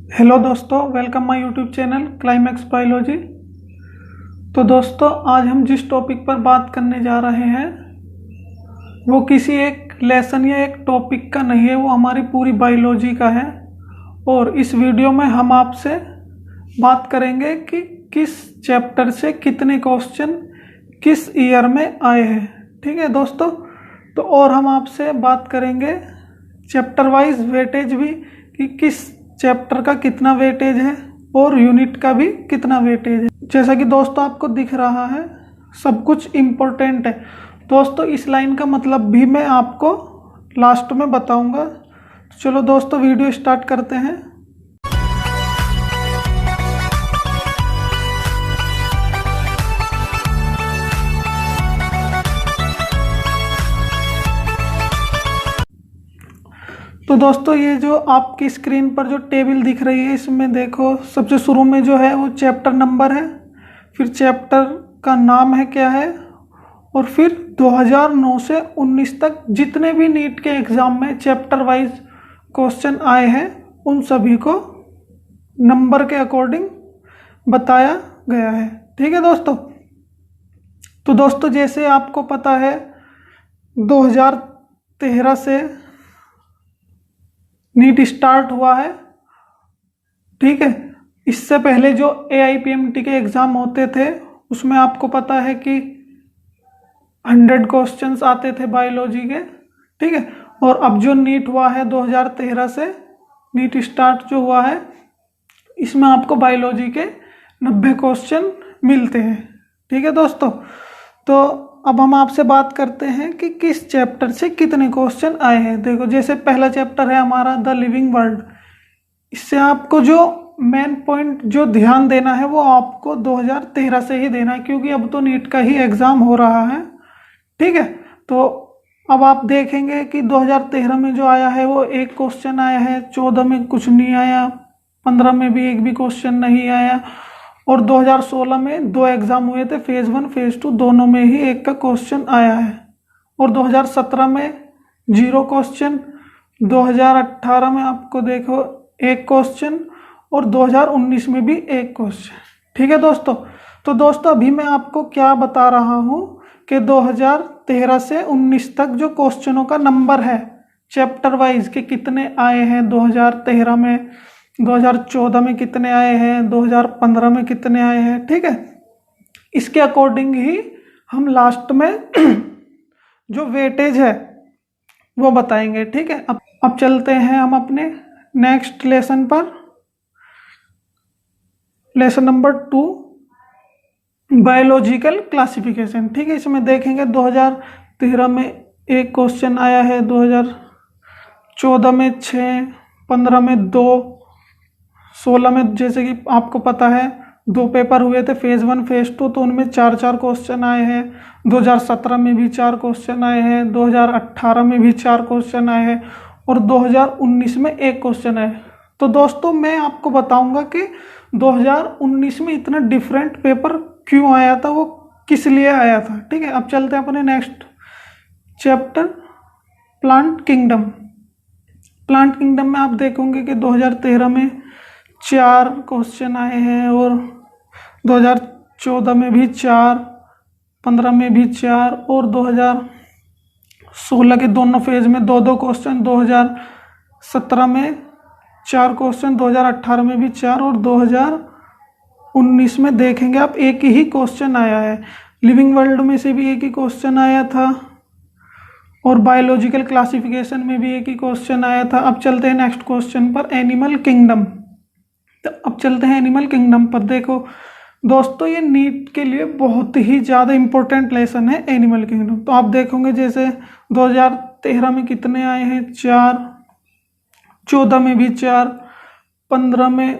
Hello दोस्तों, welcome my YouTube channel climax biology. तो दोस्तों, आज हम जिस टॉपिक पर बात करने जा रहे हैं वो किसी एक लेसन या एक टॉपिक का नहीं है, वो हमारी पूरी बायोलॉजी का है। और इस वीडियो में हम आपसे बात करेंगे कि किस चैप्टर से कितने क्वेश्चन किस ईयर में आए हैं। ठीक है दोस्तों, तो और हम आपसे बात करेंगे चैप्टर वाइज वेटेज भी कि किस चैप्टर का कितना वेटेज है और यूनिट का भी कितना वेटेज है। जैसा कि दोस्तों आपको दिख रहा है, सब कुछ इम्पोर्टेंट है। दोस्तों, इस लाइन का मतलब भी मैं आपको लास्ट में बताऊंगा। चलो दोस्तों, वीडियो स्टार्ट करते हैं। तो दोस्तों, ये जो आपकी स्क्रीन पर जो टेबल दिख रही है, इसमें देखो सबसे शुरू में जो है वो चैप्टर नंबर है, फिर चैप्टर का नाम है क्या है, और फिर 2009 से 19 तक जितने भी नीट के एग्ज़ाम में चैप्टर वाइज क्वेश्चन आए हैं उन सभी को नंबर के अकॉर्डिंग बताया गया है। ठीक है दोस्तों। तो दोस्तों, जैसे आपको पता है 2013 से नीट स्टार्ट हुआ है। ठीक है, इससे पहले जो AIPMT के एग्ज़ाम होते थे उसमें आपको पता है कि 100 क्वेश्चंस आते थे बायोलॉजी के। ठीक है, और अब जो नीट हुआ है 2013 से नीट स्टार्ट जो हुआ है, इसमें आपको बायोलॉजी के 90 क्वेश्चन मिलते हैं। ठीक है दोस्तों, तो अब हम आपसे बात करते हैं कि किस चैप्टर से कितने क्वेश्चन आए हैं। देखो, जैसे पहला चैप्टर है हमारा द लिविंग वर्ल्ड। इससे आपको जो मेन पॉइंट जो ध्यान देना है वो आपको 2013 से ही देना है, क्योंकि अब तो नीट का ही एग्ज़ाम हो रहा है। ठीक है, तो अब आप देखेंगे कि 2013 में जो आया है वो एक क्वेश्चन आया है, 14 में कुछ नहीं आया, 15 में भी एक भी क्वेश्चन नहीं आया, और 2016 में 2 एग्ज़ाम हुए थे, फेज़ 1 फेज़ 2, दोनों में ही एक का क्वेश्चन आया है। और 2017 में 0 क्वेश्चन, 2018 में आपको देखो 1 क्वेश्चन, और 2019 में भी 1 क्वेश्चन। ठीक है दोस्तों। तो दोस्तों, अभी मैं आपको क्या बता रहा हूँ कि 2013 से 19 तक जो क्वेश्चनों का नंबर है चैप्टर वाइज के कितने आए हैं 2013 में, 2014 में कितने आए हैं, 2015 में कितने आए हैं। ठीक है, इसके अकॉर्डिंग ही हम लास्ट में जो वेटेज है वो बताएंगे। ठीक है, अब चलते हैं हम अपने नेक्स्ट लेसन पर, लेसन नंबर 2, बायोलॉजिकल क्लासिफिकेशन। ठीक है, इसमें देखेंगे 2013 में 1 क्वेश्चन आया है, 2014 में 6, 15 में 2, 16 में जैसे कि आपको पता है 2 पेपर हुए थे, फेज़ 1 फेज़ 2, तो उनमें 4 क्वेश्चन आए हैं। 2017 में भी 4 क्वेश्चन आए हैं, 2018 में भी 4 क्वेश्चन आए हैं, और 2019 में 1 क्वेश्चन आए। तो दोस्तों, मैं आपको बताऊंगा कि 2019 में इतना डिफरेंट पेपर क्यों आया था, वो किस लिए आया था। ठीक है, अब चलते हैं अपने next chapter, plant kingdom. Plant kingdom में आप देखोगे कि 2013 में 4 क्वेश्चन आए हैं, और 2014 में भी 4, 15 में भी 4, और 2016 के दोनों फेज में 2 क्वेश्चन, 2017 में 4 क्वेश्चन, 2018 में भी 4, और 2019 में देखेंगे आप 1 ही क्वेश्चन आया है। लिविंग वर्ल्ड में से भी 1 ही क्वेश्चन आया था, और बायोलॉजिकल क्लासिफिकेशन में भी 1 ही क्वेश्चन आया था। अब चलते हैं नेक्स्ट क्वेश्चन पर, एनिमल किंगडम। तो अब चलते हैं एनिमल किंगडम पर। देखो दोस्तों, ये नीट के लिए बहुत ही ज़्यादा इम्पोर्टेंट लेसन है एनिमल किंगडम। तो आप देखोगे जैसे 2013 में कितने आए हैं, 4, 14 में भी 4, 15 में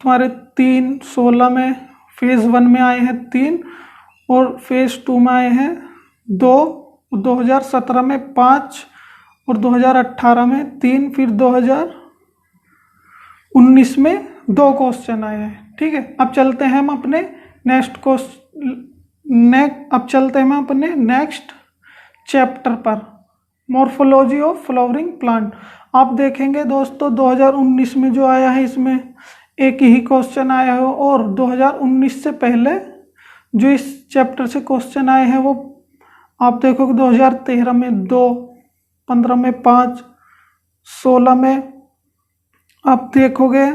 तुम्हारे 3, 16 में फेज़ 1 में आए हैं 3, और फेज़ 2 में आए हैं 2, 2017 में 5, और 2018 में 3, फिर 2019 में 2 क्वेश्चन आए हैं। ठीक है, अब चलते हैं हम अपने नेक्स्ट चैप्टर पर, मॉर्फोलॉजी ऑफ फ्लावरिंग प्लांट। आप देखेंगे दोस्तों 2019 में जो आया है इसमें एक ही क्वेश्चन आया है, और 2019 से पहले जो इस चैप्टर से क्वेश्चन आए हैं वो आप देखोगे 2013 में 2, 15 में 5, 16 में आप देखोगे,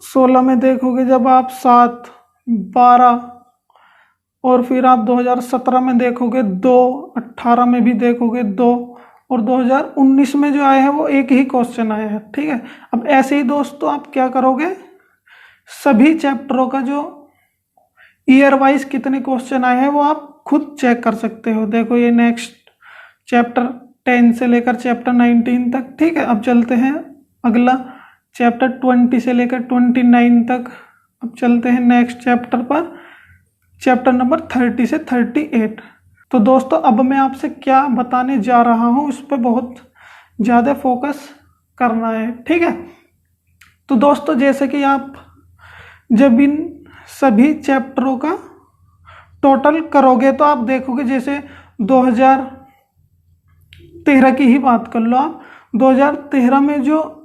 16 में देखोगे जब आप 7, 12, और फिर आप 2017 में देखोगे 2, 18 में भी देखोगे 2, और 2019 में जो आए हैं वो एक ही क्वेश्चन आया है। ठीक है, अब ऐसे ही दोस्तों आप क्या करोगे, सभी चैप्टरों का जो ईयर वाइज कितने क्वेश्चन आए हैं वो आप खुद चेक कर सकते हो। देखो ये नेक्स्ट चैप्टर 10 से लेकर चैप्टर 19 तक। ठीक है, अब चलते हैं अगला चैप्टर 20 से लेकर 29 तक। अब चलते हैं नेक्स्ट चैप्टर पर, चैप्टर नंबर 30 से 38। तो दोस्तों अब मैं आपसे क्या बताने जा रहा हूँ उस पर बहुत ज़्यादा फोकस करना है। ठीक है, तो दोस्तों जैसे कि आप जब इन सभी चैप्टरों का टोटल करोगे तो आप देखोगे, जैसे 2013 की ही बात कर लो आप, 2013 में जो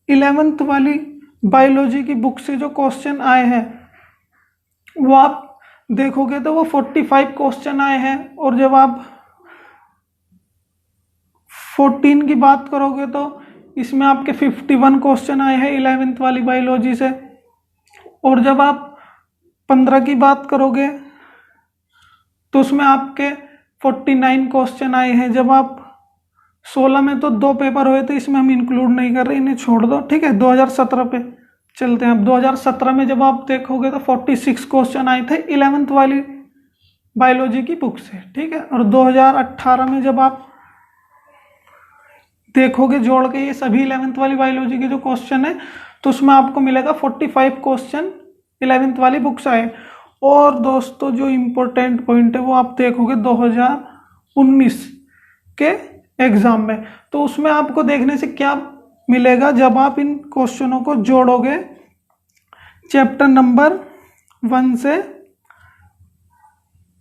11th वाली बायोलॉजी की बुक से जो क्वेश्चन आए हैं वो आप देखोगे तो वो 45 क्वेश्चन आए हैं, और जब आप 14 की बात करोगे तो इसमें आपके 51 क्वेश्चन आए हैं 11th वाली बायोलॉजी से, और जब आप 15 की बात करोगे तो उसमें आपके 49 क्वेश्चन आए हैं। जब आप 16 में तो 2 पेपर हुए थे, इसमें हम इंक्लूड नहीं कर रहे, इन्हें छोड़ दो। ठीक है, 2017 पे चलते हैं। अब 2017 में जब आप देखोगे तो 46 क्वेश्चन आए थे 11th वाली बायोलॉजी की बुक से। ठीक है, और 2018 में जब आप देखोगे जोड़ के ये सभी 11th वाली बायोलॉजी के जो क्वेश्चन है तो उसमें आपको मिलेगा 45 क्वेश्चन 11th वाली बुक से आए। और दोस्तों जो इम्पोर्टेंट पॉइंट है वो आप देखोगे 2019 के एग्जाम में, तो उसमें आपको देखने से क्या मिलेगा, जब आप इन क्वेश्चनों को जोड़ोगे चैप्टर नंबर 1 से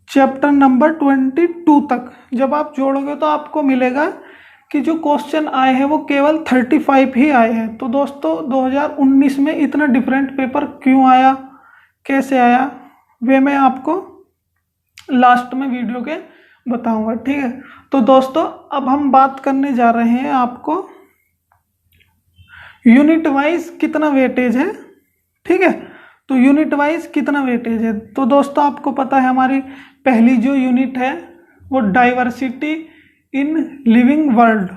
चैप्टर नंबर 22 तक, जब आप जोड़ोगे तो आपको मिलेगा कि जो क्वेश्चन आए हैं वो केवल 35 ही आए हैं। तो दोस्तों 2019 में इतना डिफरेंट पेपर क्यों आया, कैसे आया, वे मैं आपको लास्ट में वीडियो के बताऊंगा। ठीक है, तो दोस्तों अब हम बात करने जा रहे हैं आपको यूनिट वाइज कितना वेटेज है। ठीक है, तो यूनिट वाइज कितना वेटेज है, तो दोस्तों आपको पता है हमारी पहली जो यूनिट है वो डाइवर्सिटी इन लिविंग वर्ल्ड,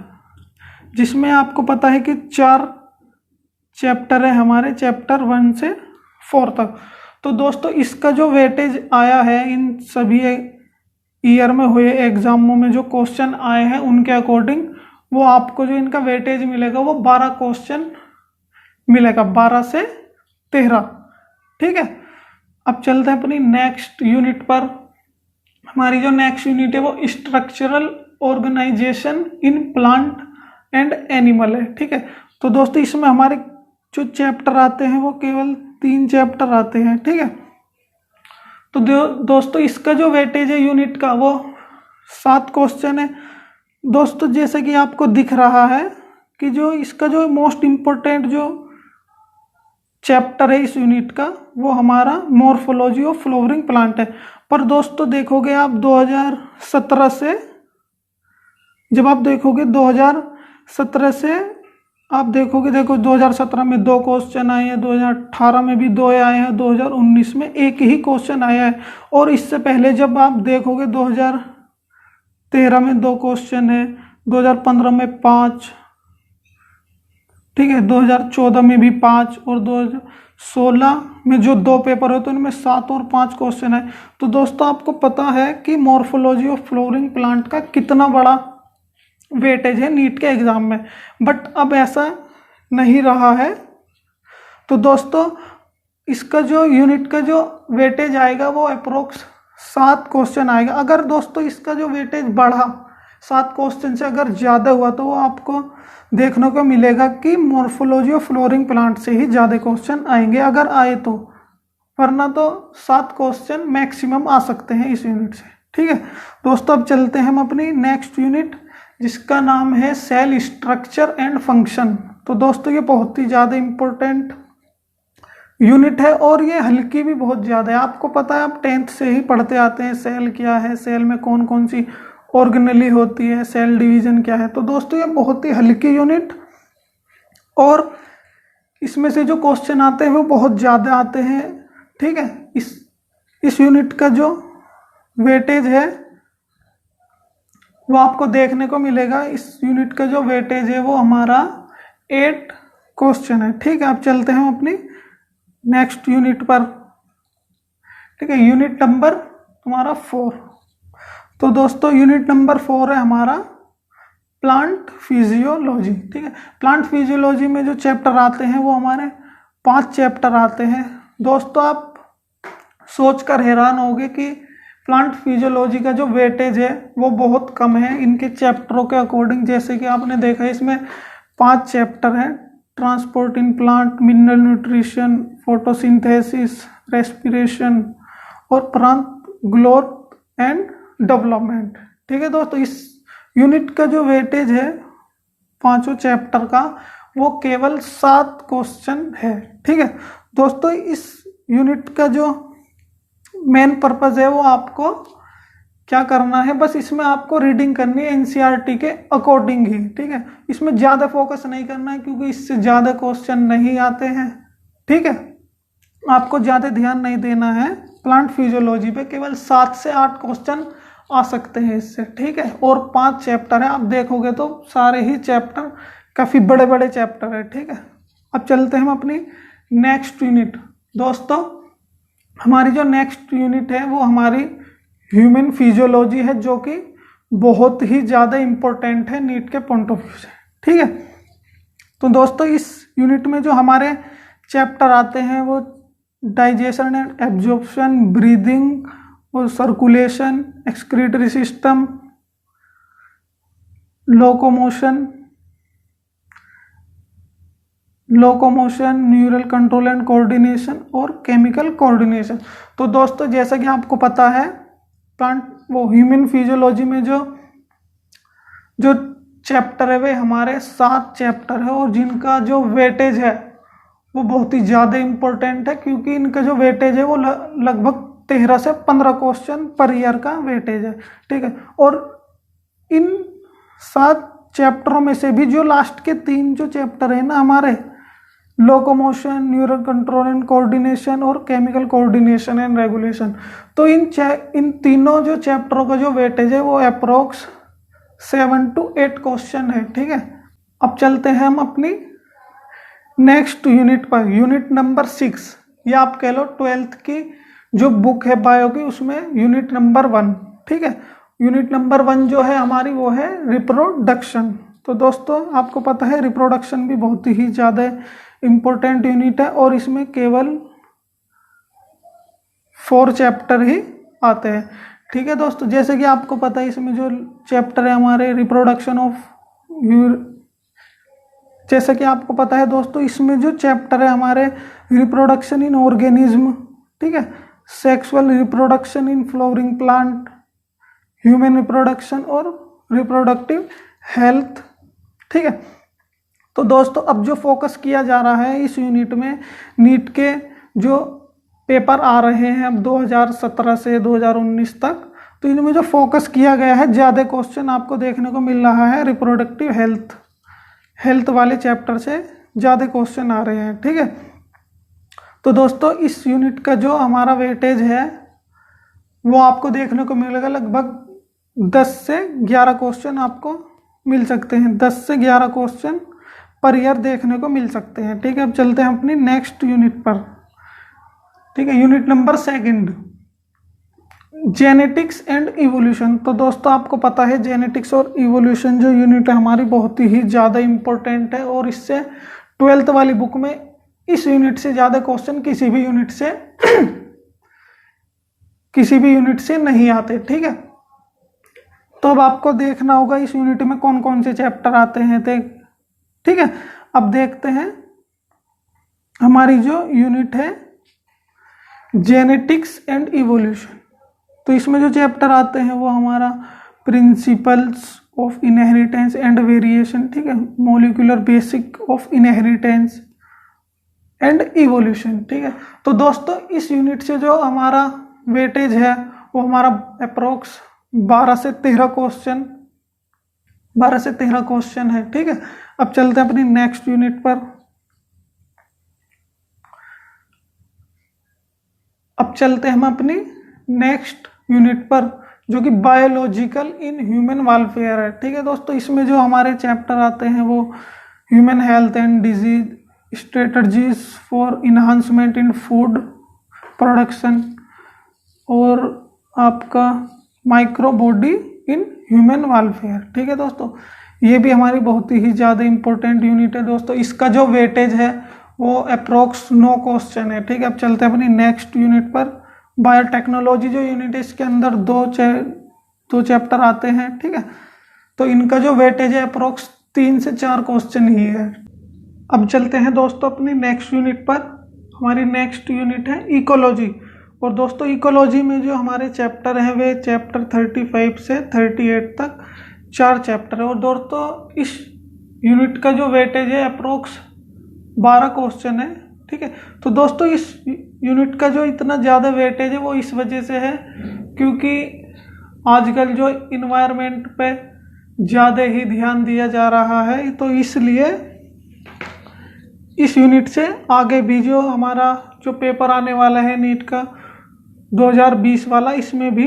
जिसमें आपको पता है कि 4 चैप्टर है हमारे, चैप्टर 1 से 4 तक। तो दोस्तों इसका जो वेटेज आया है इन सभी ईयर में हुए एग्जामों में जो क्वेश्चन आए हैं उनके अकॉर्डिंग, वो आपको जो इनका वेटेज मिलेगा वो 12 क्वेश्चन मिलेगा, 12 से 13। ठीक है, अब चलते हैं अपनी नेक्स्ट यूनिट पर। हमारी जो नेक्स्ट यूनिट है वो structural organisation in plant and animal है। ठीक है, तो दोस्तों इसमें हमारे जो चैप्टर आते हैं वो केवल 3 चैप्टर आते हैं। ठीक है, तो दोस्तों इसका जो वेटेज है यूनिट का वो 7 क्वेश्चन है। दोस्तों जैसे कि आपको दिख रहा है कि जो इसका जो मोस्ट इम्पोर्टेंट जो चैप्टर है इस यूनिट का वो हमारा मॉर्फोलॉजी ऑफ फ्लावरिंग प्लांट है। पर दोस्तों देखोगे आप 2017 से, जब आप देखोगे 2017 से आप देखोगे, देखो 2017 में 2 क्वेश्चन आए हैं, 2018 में भी 2 आए हैं, 2019 में एक ही क्वेश्चन आया है, और इससे पहले जब आप देखोगे 2013 में 2 क्वेश्चन है, 2015 में 5, ठीक है, 2014 में भी 5, और 2016 में जो 2 पेपर होते हैं उनमें 7 और 5 क्वेश्चन है। तो दोस्तों आपको पता है कि मॉर्फोलॉजी ऑफ फ्लावरिंग प्लांट का कितना बड़ा वेटेज है नीट के एग्जाम में, बट अब ऐसा नहीं रहा है। तो दोस्तों इसका जो यूनिट का जो वेटेज आएगा वो अप्रोक्स 7 क्वेश्चन आएगा। अगर दोस्तों इसका जो वेटेज बढ़ा 7 क्वेश्चन से अगर ज़्यादा हुआ तो वो आपको देखने को मिलेगा कि मॉर्फोलॉजी ऑफ फ्लोरिंग प्लांट से ही ज़्यादा क्वेश्चन आएंगे अगर आए तो, वरना तो 7 क्वेश्चन मैक्सिमम आ सकते हैं इस यूनिट से। ठीक है दोस्तों, अब चलते हैं हम अपनी नेक्स्ट यूनिट जिसका नाम है सेल स्ट्रक्चर एंड फंक्शन। तो दोस्तों ये बहुत ही ज़्यादा इम्पोर्टेंट यूनिट है और ये हल्की भी बहुत ज़्यादा है। आपको पता है, आप 10th से ही पढ़ते आते हैं सेल क्या है, सेल में कौन कौन सी ऑर्गेनेली होती है, सेल डिवीजन क्या है। तो दोस्तों ये बहुत ही हल्की यूनिट और इसमें से जो क्वेश्चन आते हैं वो बहुत ज़्यादा आते हैं। ठीक है, इस यूनिट का जो वेटेज है वो आपको देखने को मिलेगा। इस यूनिट का जो वेटेज है वो हमारा 8 क्वेश्चन है। ठीक है, अब चलते हैं अपनी नेक्स्ट यूनिट पर। ठीक है, यूनिट नंबर तुम्हारा 4। तो दोस्तों यूनिट नंबर 4 है हमारा प्लांट फिजियोलॉजी। ठीक है, प्लांट फिजियोलॉजी में जो चैप्टर आते हैं वो हमारे 5 चैप्टर आते हैं। दोस्तों आप सोचकर हैरान होंगे कि प्लांट फिजियोलॉजी का जो वेटेज है वो बहुत कम है इनके चैप्टरों के अकॉर्डिंग। जैसे कि आपने देखा इसमें 5 चैप्टर हैं, transport in plant, mineral nutrition, photosynthesis, respiration और प्लांट ग्रोथ एंड डेवलपमेंट। ठीक है दोस्तों, इस यूनिट का जो वेटेज है 5 चैप्टर का वो केवल 7 क्वेश्चन है। ठीक है दोस्तों, इस यूनिट का जो मेन पर्पज है वो आपको क्या करना है, बस इसमें आपको रीडिंग करनी है एनसीईआरटी के अकॉर्डिंग ही। ठीक है, इसमें ज़्यादा फोकस नहीं करना है क्योंकि इससे ज़्यादा क्वेश्चन नहीं आते हैं। ठीक है, आपको ज़्यादा ध्यान नहीं देना है प्लांट फिजियोलॉजी पे, केवल 7 से 8 क्वेश्चन आ सकते हैं इससे। ठीक है, और 5 चैप्टर है, आप देखोगे तो सारे ही चैप्टर काफ़ी बड़े बड़े चैप्टर है। ठीक है, अब चलते हैं हम अपनी नेक्स्ट यूनिट। दोस्तों हमारी जो नेक्स्ट यूनिट है वो हमारी ह्यूमन फिजियोलॉजी है, जो कि बहुत ही ज़्यादा इम्पोर्टेंट है नीट के पॉइंट ऑफ व्यू से। ठीक है, तो दोस्तों इस यूनिट में जो हमारे चैप्टर आते हैं वो डाइजेशन एंड एब्जॉर्प्शन, ब्रीदिंग और circulation, excretory system, locomotion, neural control and coordination और केमिकल कोऑर्डिनेशन। तो दोस्तों जैसा कि आपको पता है प्लांट वो ह्यूमन फिजियोलॉजी में जो चैप्टर है वे हमारे 7 चैप्टर है और जिनका जो वेटेज है वो बहुत ही ज़्यादा इम्पोर्टेंट है, क्योंकि इनका जो वेटेज है वो लगभग 13 से 15 क्वेश्चन पर ईयर का वेटेज है। ठीक है, और इन 7 चैप्टरों में से भी जो लास्ट के 3 जो चैप्टर है ना हमारे, locomotion, neural control and coordination और केमिकल कोऑर्डिनेशन एंड रेगुलेशन, तो इन तीनों जो चैप्टरों का जो वेटेज है वो अप्रोक्स 7 to 8 क्वेश्चन है। ठीक है, अब चलते हैं हम अपनी नेक्स्ट यूनिट पर, यूनिट नंबर 6, या आप कह लो 12th की जो बुक है बायो की उसमें यूनिट नंबर 1। ठीक है, यूनिट नंबर 1 जो है हमारी वो है रिप्रोडक्शन। तो दोस्तों आपको पता है रिप्रोडक्शन भी बहुत ही ज़्यादा इम्पोर्टेंट यूनिट है और इसमें केवल 4 चैप्टर ही आते हैं। ठीक है दोस्तों, जैसे कि आपको पता है इसमें जो चैप्टर है हमारे रिप्रोडक्शन ऑफ जैसे कि आपको पता है दोस्तों इसमें जो चैप्टर है हमारे रिप्रोडक्शन इन ऑर्गेनिज्म, ठीक है, sexual reproduction in flowering plant, human reproduction और रिप्रोडक्टिव हेल्थ। ठीक है, तो दोस्तों अब जो फोकस किया जा रहा है इस यूनिट में, नीट के जो पेपर आ रहे हैं अब 2017 से 2019 तक, तो इनमें जो फोकस किया गया है ज़्यादा क्वेश्चन आपको देखने को मिल रहा है रिप्रोडक्टिव हेल्थ वाले चैप्टर से ज़्यादा क्वेश्चन आ रहे हैं। ठीक है, तो दोस्तों इस यूनिट का जो हमारा वेटेज है वो आपको देखने को मिलेगा लगभग 10 से 11 क्वेश्चन आपको मिल सकते हैं, 10 से 11 क्वेश्चन पर ईयर देखने को मिल सकते हैं। ठीक है, अब चलते हैं अपनी नेक्स्ट यूनिट पर। ठीक है, unit number 2, genetics and evolution. तो दोस्तों आपको पता है जेनेटिक्स और इवोल्यूशन जो यूनिट है हमारी बहुत ही ज़्यादा इम्पोर्टेंट है और इससे 12th वाली बुक में इस यूनिट से ज़्यादा क्वेश्चन किसी भी यूनिट से नहीं आते। ठीक है, तो अब आपको देखना होगा इस यूनिट में कौन कौन से चैप्टर आते हैं। ठीक है, अब देखते हैं हमारी जो यूनिट है जेनेटिक्स एंड इवोल्यूशन। तो इसमें जो चैप्टर आते हैं वो हमारा principles of inheritance and variation, ठीक है, molecular basic of inheritance and evolution, ठीक है। तो दोस्तों इस यूनिट से जो हमारा वेटेज है वो हमारा अप्रोक्स 12 से 13 क्वेश्चन है, ठीक है। अब चलते हैं अपनी नेक्स्ट यूनिट पर। अब चलते हैं हम अपनी नेक्स्ट यूनिट पर जो कि बायोलॉजिकल इन ह्यूमन वेलफेयर है, ठीक है दोस्तों। इसमें जो हमारे चैप्टर आते हैं वो human health and disease strategies for enhancement in food production और आपका micro body in human welfare, ठीक है दोस्तों। ये भी हमारी बहुत ही ज़्यादा इंपॉर्टेंट यूनिट है दोस्तों। इसका जो वेटेज है वो अप्रोक्स 9 क्वेश्चन है, ठीक है। अब चलते हैं अपनी नेक्स्ट यूनिट पर। बायोटेक्नोलॉजी जो यूनिट है इसके अंदर दो चैप्टर आते हैं, ठीक है। तो इनका जो वेटेज है अप्रोक्स 3 से 4 क्वेश्चन ही है। अब चलते हैं दोस्तों अपनी नेक्स्ट यूनिट पर। हमारी नेक्स्ट यूनिट है इकोलॉजी। और दोस्तों इकोलॉजी में जो हमारे चैप्टर हैं वे चैप्टर 35 से 38 तक 4 चैप्टर है। और दोस्तों इस यूनिट का जो वेटेज है अप्रोक्स 12 क्वेश्चन है, ठीक है। तो दोस्तों इस यूनिट का जो इतना ज़्यादा वेटेज है वो इस वजह से है क्योंकि आजकल जो इन्वायरमेंट पे ज़्यादा ही ध्यान दिया जा रहा है, तो इसलिए इस यूनिट से आगे भी जो हमारा जो पेपर आने वाला है नीट का 2020 वाला, इसमें भी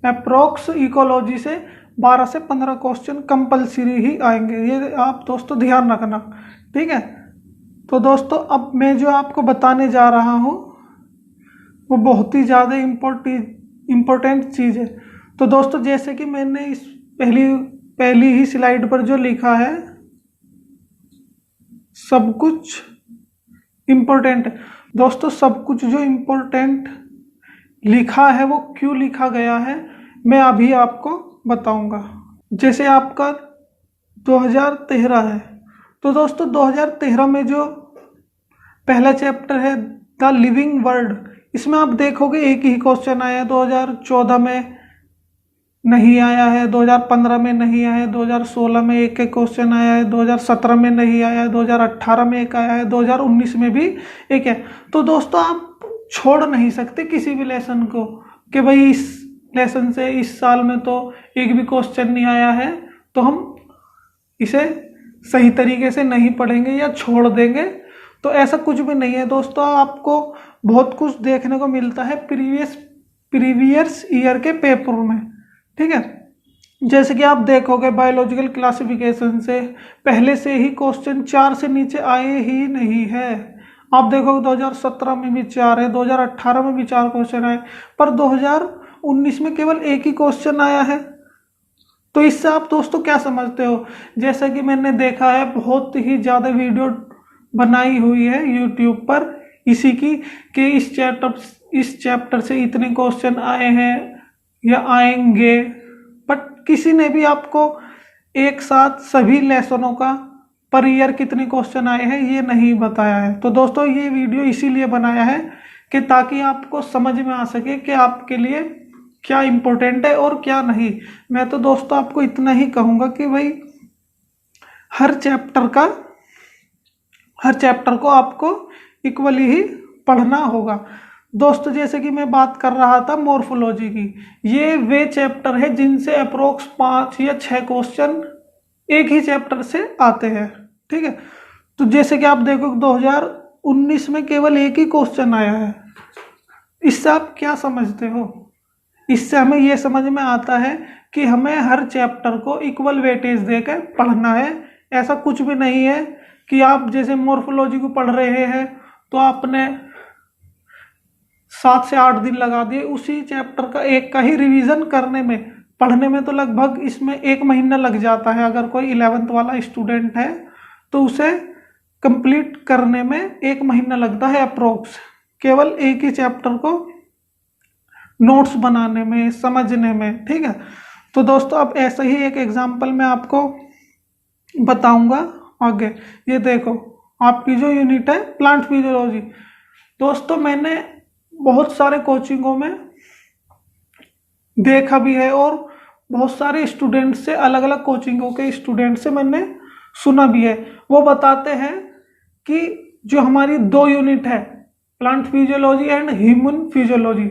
अप्रोक्स इकोलॉजी से 12 से 15 क्वेश्चन कंपलसरी ही आएंगे। ये आप दोस्तों ध्यान रखना, ठीक है। तो दोस्तों अब मैं जो आपको बताने जा रहा हूँ वो बहुत ही ज़्यादा इम्पोर्टेंट चीज़ है। तो दोस्तों जैसे कि मैंने इस पहली ही स्लाइड पर जो लिखा है सब कुछ इम्पोर्टेंट है दोस्तों। सब कुछ जो इम्पोर्टेंट लिखा है वो क्यों लिखा गया है मैं अभी आपको बताऊंगा। जैसे आपका 2013 है तो दोस्तों 2013 में जो पहला चैप्टर है द लिविंग वर्ल्ड, इसमें आप देखोगे एक ही क्वेश्चन आया है। 2014 में नहीं आया है, 2015 में नहीं आया है, 2016 में एक क्वेश्चन आया है, 2017 में नहीं आया है, 2018 में एक आया है, 2019 में भी एक है। तो दोस्तों आप छोड़ नहीं सकते किसी भी लेसन को कि भाई इस लेसन से इस साल में तो एक भी क्वेश्चन नहीं आया है तो हम इसे सही तरीके से नहीं पढ़ेंगे या छोड़ देंगे। तो ऐसा कुछ भी नहीं है दोस्तों। आपको बहुत कुछ देखने को मिलता है प्रीवियस ईयर के पेपर में, ठीक है। जैसे कि आप देखोगे बायोलॉजिकल क्लासिफिकेशन से पहले से ही क्वेश्चन 4 से नीचे आए ही नहीं है। आप देखोगे 2017 में भी 4 है, 2018 में भी 4 क्वेश्चन आए, पर 2019 में केवल एक ही क्वेश्चन आया है। तो इससे आप दोस्तों क्या समझते हो? जैसा कि मैंने देखा है बहुत ही ज़्यादा वीडियो बनाई हुई है यूट्यूब पर इसी की कि इस चैप्टर से इतने क्वेश्चन आए हैं या आएंगे, बट किसी ने भी आपको एक साथ सभी लेसनों का पर ईयर कितने क्वेश्चन आए हैं ये नहीं बताया है। तो दोस्तों ये वीडियो इसीलिए बनाया है कि ताकि आपको समझ में आ सके कि आपके लिए क्या इम्पोर्टेंट है और क्या नहीं। मैं तो दोस्तों आपको इतना ही कहूँगा कि भाई हर चैप्टर को आपको इक्वली ही पढ़ना होगा दोस्तों। जैसे कि मैं बात कर रहा था मॉर्फोलॉजी की, ये वे चैप्टर है जिनसे अप्रोक्स 5 या 6 क्वेश्चन एक ही चैप्टर से आते हैं, ठीक है। तो जैसे कि आप देखो 2019 में केवल एक ही क्वेश्चन आया है। इससे आप क्या समझते हो? इससे हमें ये समझ में आता है कि हमें हर चैप्टर को इक्वल वेटेज देकर पढ़ना है। ऐसा कुछ भी नहीं है कि आप जैसे मॉर्फोलॉजी को पढ़ रहे हैं तो आपने 7 से 8 दिन लगा दिए उसी चैप्टर का एक का ही रिवीजन करने में। पढ़ने में तो लगभग इसमें 1 महीना लग जाता है। अगर कोई 11th वाला स्टूडेंट है तो उसे कंप्लीट करने में 1 महीना लगता है अप्रोक्स, केवल एक ही चैप्टर को नोट्स बनाने में, समझने में, ठीक है। तो दोस्तों अब ऐसा ही एक एग्जाम्पल मैं आपको बताऊंगा आगे। ये देखो आपकी जो यूनिट है प्लांट फिजियोलॉजी। दोस्तों मैंने बहुत सारे कोचिंगों में देखा भी है और बहुत सारे स्टूडेंट से, अलग अलग कोचिंगों के स्टूडेंट से मैंने सुना भी है, वो बताते हैं कि जो हमारी 2 यूनिट है, plant physiology and human physiology,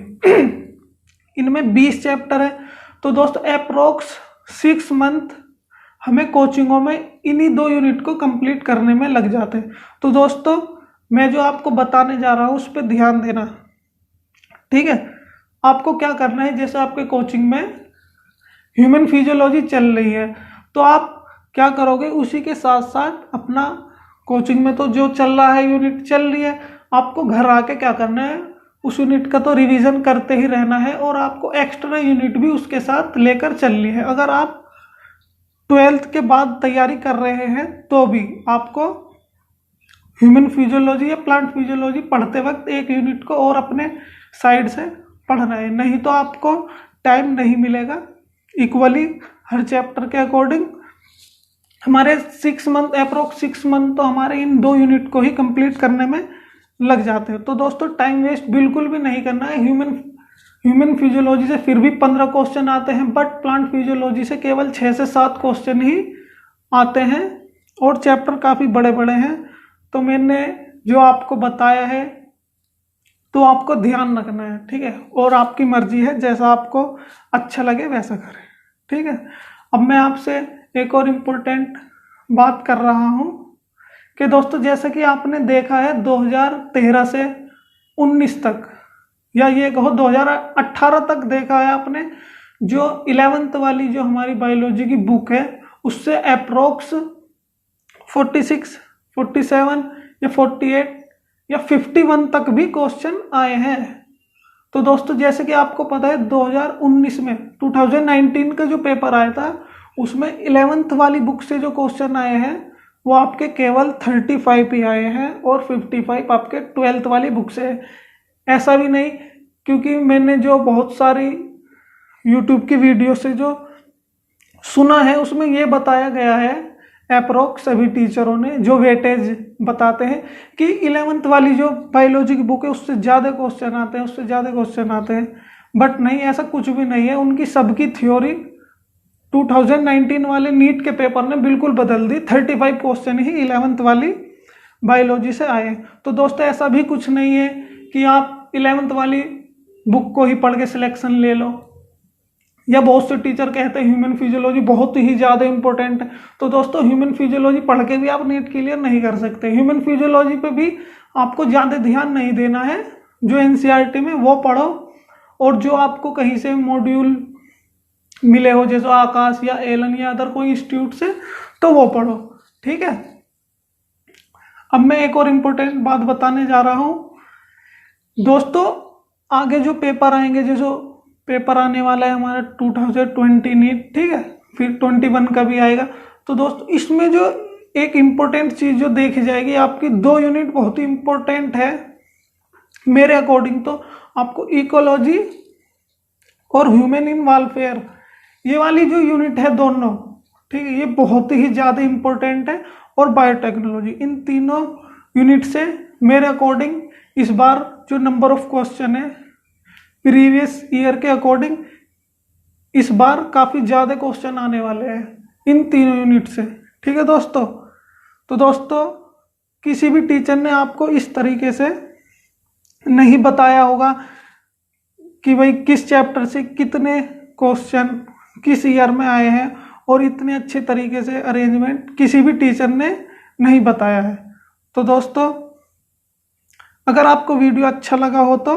इनमें 20 चैप्टर है। तो दोस्तों अप्रोक्स 6 मंथ हमें कोचिंगों में इन्हीं 2 यूनिट को कंप्लीट करने में लग जाते हैं। तो दोस्तों मैं जो आपको बताने जा रहा हूँ उस पर ध्यान देना, ठीक है। आपको क्या करना है, जैसे आपके कोचिंग में ह्यूमन फिजियोलॉजी चल रही है तो आप क्या करोगे, उसी के साथ साथ अपना कोचिंग में तो जो चल रहा है यूनिट चल रही है, आपको घर आके क्या करना है, उस यूनिट का तो रिवीजन करते ही रहना है और आपको एक्स्ट्रा यूनिट भी उसके साथ लेकर चलनी है। अगर आप 12th के बाद तैयारी कर रहे हैं तो भी आपको ह्यूमन फिजियोलॉजी या प्लांट फिजियोलॉजी पढ़ते वक्त एक यूनिट को और अपने साइड से पढ़ना है, नहीं तो आपको टाइम नहीं मिलेगा इक्वली हर चैप्टर के अकॉर्डिंग। हमारे 6 मंथ, अप्रोक्स 6 मंथ तो हमारे इन 2 यूनिट को ही कंप्लीट करने में लग जाते हैं। तो दोस्तों टाइम वेस्ट बिल्कुल भी नहीं करना है। ह्यूमन फिजियोलॉजी से फिर भी 15 क्वेश्चन आते हैं, बट प्लांट फिजियोलॉजी से केवल 6 से 7 क्वेश्चन ही आते हैं और चैप्टर काफ़ी बड़े बड़े हैं। तो मैंने जो आपको बताया है तो आपको ध्यान रखना है, ठीक है, और आपकी मर्जी है, जैसा आपको अच्छा लगे वैसा करें, ठीक है। अब मैं आपसे एक और इम्पोर्टेंट बात कर रहा हूँ कि दोस्तों जैसे कि आपने देखा है 2013 से 19 तक, या ये कहो 2018 तक देखा है आपने, जो 11th वाली जो हमारी बायोलॉजी की बुक है उससे अप्रोक्स 46, 47 या 48 या 51 तक भी क्वेश्चन आए हैं। तो दोस्तों जैसे कि आपको पता है 2019 में 2019 का जो पेपर आया था उसमें 11th वाली बुक से जो क्वेश्चन आए हैं वो आपके केवल 35 ही आए हैं और 55 आपके 12th वाली बुक से है। ऐसा भी नहीं, क्योंकि मैंने जो बहुत सारी YouTube की वीडियो से जो सुना है उसमें ये बताया गया है, अप्रोक्स सभी टीचरों ने जो वेटेज बताते हैं कि 11th वाली जो बायोलॉजी की बुक है उससे ज़्यादा क्वेश्चन आते हैं, उससे ज़्यादा क्वेश्चन आते हैं। बट नहीं, ऐसा कुछ भी नहीं है। उनकी सबकी थ्योरी 2019 वाले नीट के पेपर ने बिल्कुल बदल दी। 35 क्वेश्चन ही 11th वाली बायोलॉजी से आए। तो दोस्तों ऐसा भी कुछ नहीं है कि आप 11th वाली बुक को ही पढ़ के सिलेक्शन ले लो, या बहुत से टीचर कहते हैं ह्यूमन फिजियोलॉजी बहुत ही ज़्यादा इंपॉर्टेंट है। तो दोस्तों ह्यूमन फिजियोलॉजी पढ़ के भी आप नीट क्लियर नहीं कर सकते। ह्यूमन फिजियोलॉजी पे भी आपको ज़्यादा ध्यान नहीं देना है, जो NCERT में वो पढ़ो, और जो आपको कहीं से मॉड्यूल मिले हो जैसे आकाश या एलन या अदर कोई इंस्टीट्यूट से, तो वो पढ़ो, ठीक है। अब मैं एक और इम्पोर्टेंट बात बताने जा रहा हूँ दोस्तों। आगे जो पेपर आएंगे, जो पेपर आने वाला है हमारा 2020 नीट, ठीक है, फिर 21 का भी आएगा। तो दोस्तों इसमें जो एक इम्पोर्टेंट चीज़ जो देखी जाएगी, आपकी 2 यूनिट बहुत ही इम्पोर्टेंट है मेरे अकॉर्डिंग। तो आपको इकोलॉजी और ह्यूमन इन वेलफेयर, ये वाली जो यूनिट है दोनों, ठीक है, ये बहुत ही ज़्यादा इम्पोर्टेंट है। और बायोटेक्नोलॉजी, इन तीनों यूनिट से मेरे अकॉर्डिंग इस बार जो नंबर ऑफ क्वेश्चन है प्रीवियस ईयर के अकॉर्डिंग इस बार काफ़ी ज़्यादा क्वेश्चन आने वाले हैं इन तीनों यूनिट से, ठीक है दोस्तों। तो दोस्तों किसी भी टीचर ने आपको इस तरीके से नहीं बताया होगा कि भाई किस चैप्टर से कितने क्वेश्चन किस ईयर में आए हैं, और इतने अच्छे तरीके से अरेंजमेंट किसी भी टीचर ने नहीं बताया है। तो दोस्तों अगर आपको वीडियो अच्छा लगा हो तो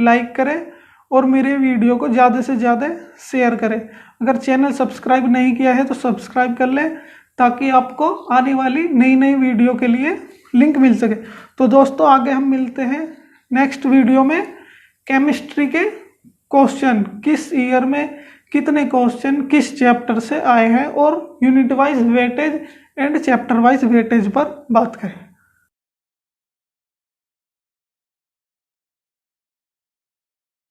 लाइक करें और मेरे वीडियो को ज़्यादा से ज़्यादा शेयर करें। अगर चैनल सब्सक्राइब नहीं किया है तो सब्सक्राइब कर लें, ताकि आपको आने वाली नई नई वीडियो के लिए लिंक मिल सके। तो दोस्तों आगे हम मिलते हैं नेक्स्ट वीडियो में। केमिस्ट्री के क्वेश्चन किस ईयर में कितने क्वेश्चन किस चैप्टर से आए हैं, और unit wise weightage and chapter wise weightage पर बात करें।